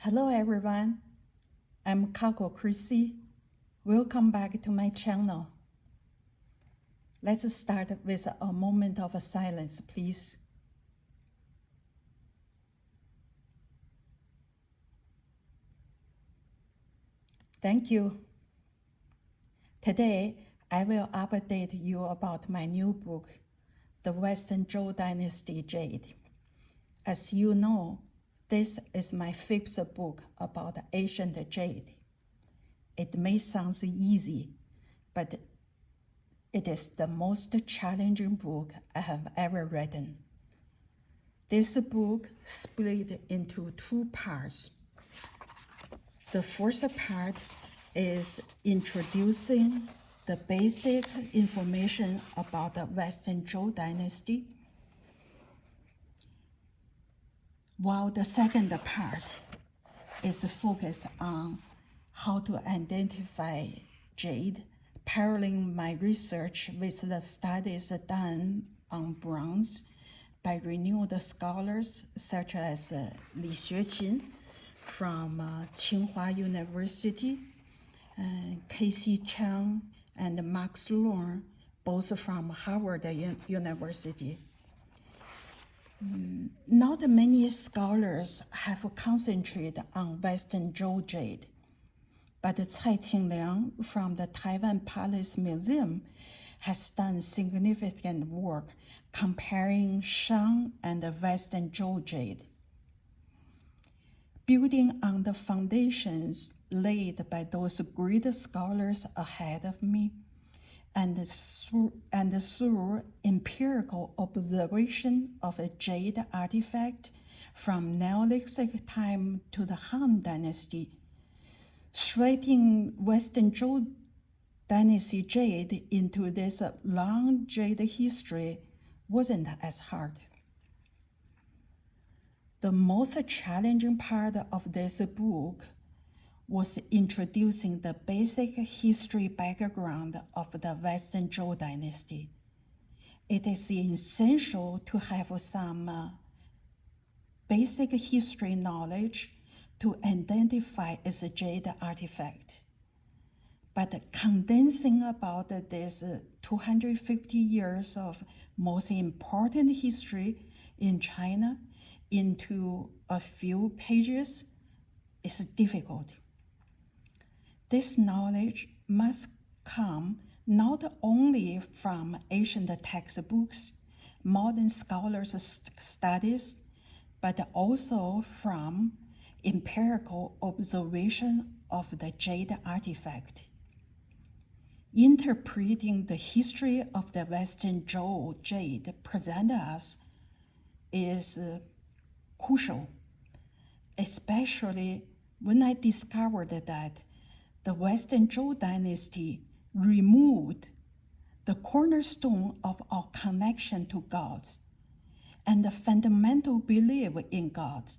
Hello everyone, I'm Kako Chrissy. Welcome back to my channel. Let's start with a moment of silence, please. Thank you. Today, I will update you about my new book, The Western Zhou Dynasty Jade. As you know, this is my fifth book about ancient jade. It may sound easy, but it is the most challenging book I have ever written. This book split into two parts. The first part is introducing the basic information about the Western Zhou Dynasty, while the second part is focused on how to identify jade, paralleling my research with the studies done on bronze by renowned scholars such as Li Xueqin from Tsinghua University, Casey Chang and Max Lorne, both from Harvard University. Not many scholars have concentrated on Western Zhou jade, but Cai Qingliang from the Taiwan Palace Museum has done significant work comparing Shang and the Western Zhou jade. Building on the foundations laid by those great scholars ahead of me, and through empirical observation of a jade artifact from Neolithic time to the Han Dynasty, shredding Western Zhou Dynasty jade into this long jade history wasn't as hard. The most challenging part of this book was introducing the basic history background of the Western Zhou Dynasty. It is essential to have some basic history knowledge to identify its jade artifact. But condensing about this 250 years of most important history in China into a few pages is difficult. This knowledge must come not only from ancient textbooks, modern scholars' studies, but also from empirical observation of the jade artifact. Interpreting the history of the Western Zhou jade presented us is crucial, especially when I discovered that the Western Zhou Dynasty removed the cornerstone of our connection to God and the fundamental belief in God,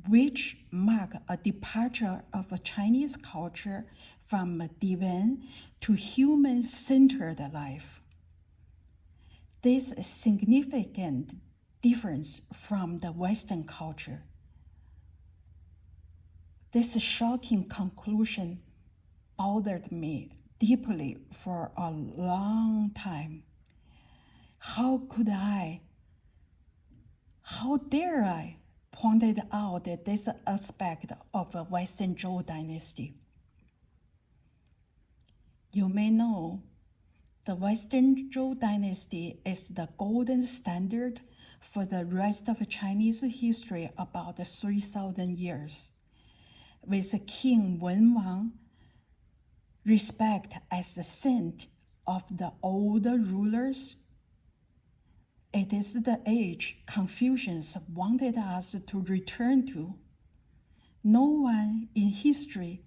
which mark a departure of a Chinese culture from divine to human-centered life. This significant difference from the Western culture. This shocking conclusion bothered me deeply for a long time. How dare I point out this aspect of the Western Zhou Dynasty? You may know the Western Zhou Dynasty is the golden standard for the rest of Chinese history about 3,000 years. With King Wenwang respect as the saint of the old rulers, it is the age Confucians wanted us to return to. No one in history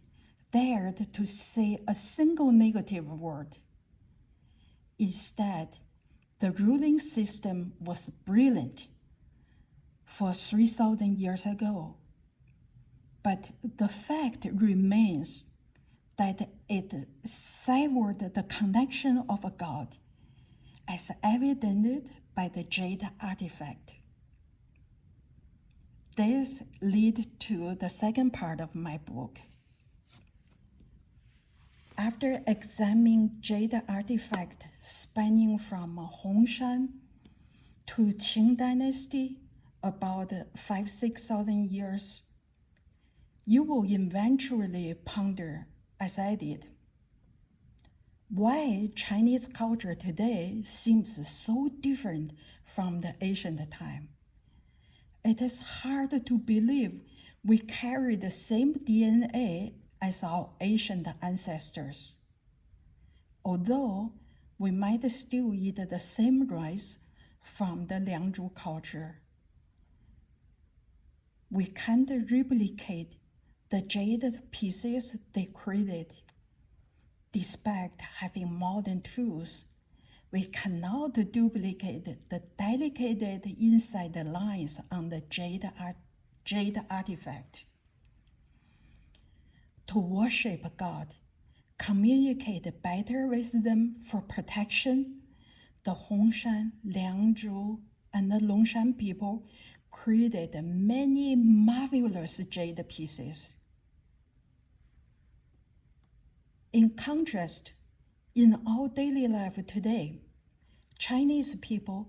dared to say a single negative word. Instead, the ruling system was brilliant for 3,000 years ago. But the fact remains that it severed the connection of God, as evidenced by the jade artifact. This leads to the second part of my book. After examining jade artifact spanning from Hongshan to Qing Dynasty, about 5,000–6,000 years, you will eventually ponder, as I did, why Chinese culture today seems so different from the ancient time. It is hard to believe we carry the same DNA as our ancient ancestors. Although we might still eat the same rice from the Liangzhu culture, we can't replicate the jade pieces they created. Despite having modern tools, we cannot duplicate the delicate inside lines on the jade artifact. To worship God, communicate better with them for protection, the Hongshan, Liangzhu, and the Longshan people created many marvelous jade pieces. In contrast, in our daily life today, Chinese people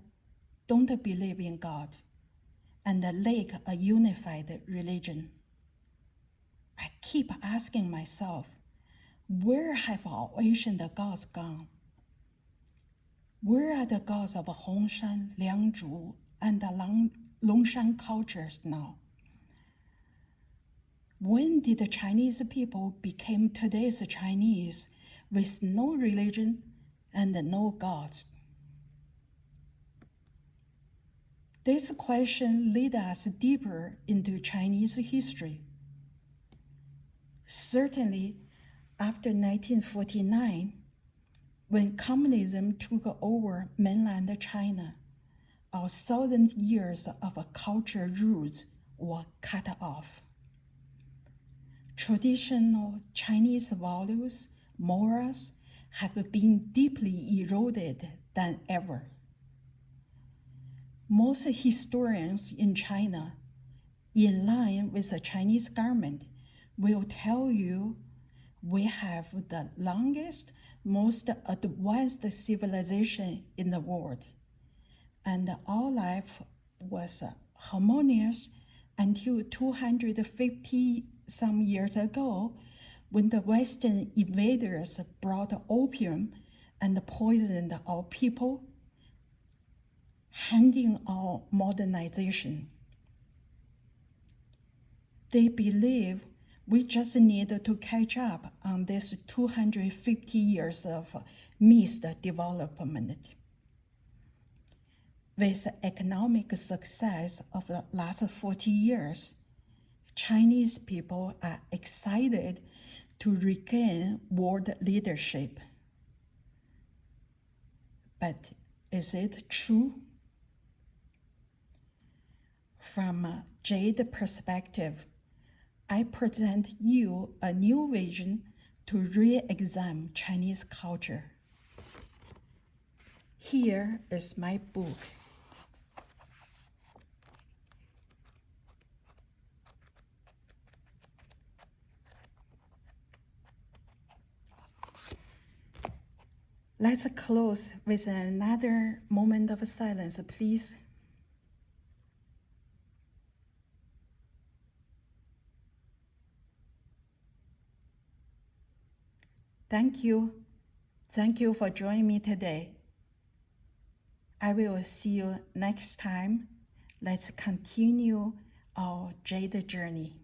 don't believe in God and lack a unified religion. I keep asking myself, where have our ancient gods gone? Where are the gods of Hongshan, Liangzhu, and the Longshan cultures now? When did the Chinese people become today's Chinese with no religion and no gods? This question leads us deeper into Chinese history. Certainly, after 1949, when communism took over mainland China, our 1,000 years of cultural roots were cut off. Traditional Chinese values, morals, have been deeply eroded than ever. Most historians in China, in line with the Chinese government, will tell you we have the longest, most advanced civilization in the world, and our life was harmonious until 250 some years ago, when the Western invaders brought opium and poisoned our people, handing our modernization. They believe we just need to catch up on this 250 years of missed development. With economic success of the last 40 years, Chinese people are excited to regain world leadership. But is it true? From a Jade perspective, I present you a new vision to re-examine Chinese culture. Here is my book. Let's close with another moment of silence, please. Thank you. Thank you for joining me today. I will see you next time. Let's continue our Jade journey.